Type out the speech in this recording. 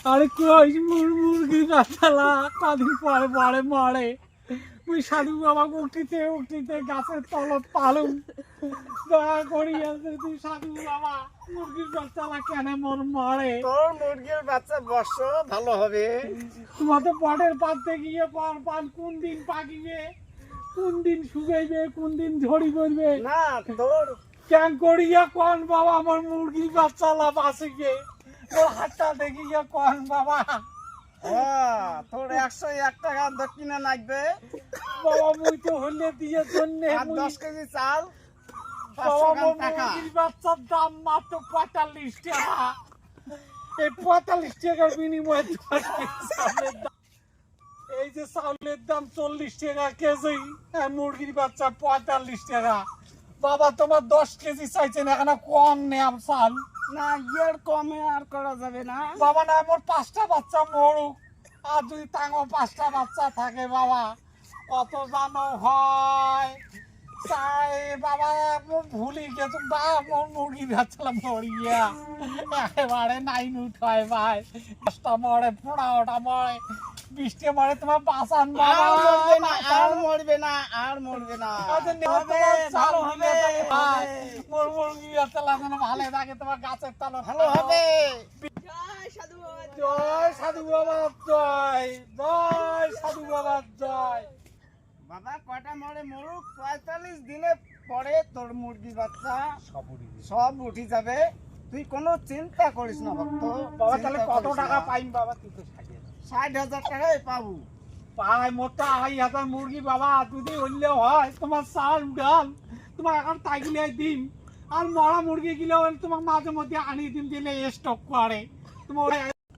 আরে কই মুরগির বাচ্চালা কদিন পরে পরে মরে ওই সাধু বাবা উঠিতে উঠিতে গাছের তলত পালুম দয়া করিয়াছে তুই সাধু বাবা মুরগির বাচ্চালা কেন মরে তোর মুরগির বাচ্চা বর্ষ ভালো হবে। তোমার তো পটের পাতে গিয়ে পান কোন দিন পাকিবে, কোন দিন শুকাইবে, কোন দিন ঝড়ি পড়বে না তোর কেন করিয়া কোন বাবা আমার মুরগির বাচ্চালা বাঁচিবে তোর হাতটা দেখিয়া কোন বাবা। তোর 101 টাকা দক্ষিণা লাগবে বাবা মুই তো হলে দিয়ে জন্য আর 10 কেজি চাল বাবা 500 টাকা। মুরগির বাচ্চার দাম মাত্র 45 টাকা। এই 45 টাকার বিনিময়ে তোমার চাউলের দাম, এই যে চাউলের দাম 40 টাকা কেজি আর মুরগির বাচ্চা 45 টাকা। বাবা তোমার 10 কেজি চাইছেন এখানে কম নেম চাল না ইয়ার কমে আর করা যাবে না বাবা। না আমার 5টা বাচ্চা মরুক আর যদি তাঙ্গো 5টা বাচ্চা থাকে বাবা কত জানো হয় চাই বাবা ভুলি গেছো বা মোর মুরগি বাচ্চা মরিয়া একেবারে নাইন উঠায় ভাই 5টা মরে 15টা মরে 20টা মরে তোমার বাঁচান বাবা। আর মরবে না আর মরবে না আচ্ছা, হবে, চালু ভালো হবে হবে ভাই মোর মুরগি বাচ্চা যেন ভালো থাকে তোমার গাছের তলা ভালো হবে। জয় সাধু বাবা জয়, জয় সাধু বাবা জয়। বাবা কয়টা মরে মরুক 45 দিনে পরে তোর মুরগি বাচ্চা সব উঠে যাবে, তুই কোনো চিন্তা করিস না ভক্ত। বাবা তাহলে চিন্তা কত করিস টাকা না। পাইম বাবা? তুই তো 60,000 টাকাই পাবো। পাই মোটা 2,500 মুরগি বাবা যদি হইলে হয় তোমার চাল ডাল তোমার এখন তাইলে দিন আর মরা মুরগি গিলে তোমার মাঝে মধ্যে আনি দিন দিলে স্টক করে তোমার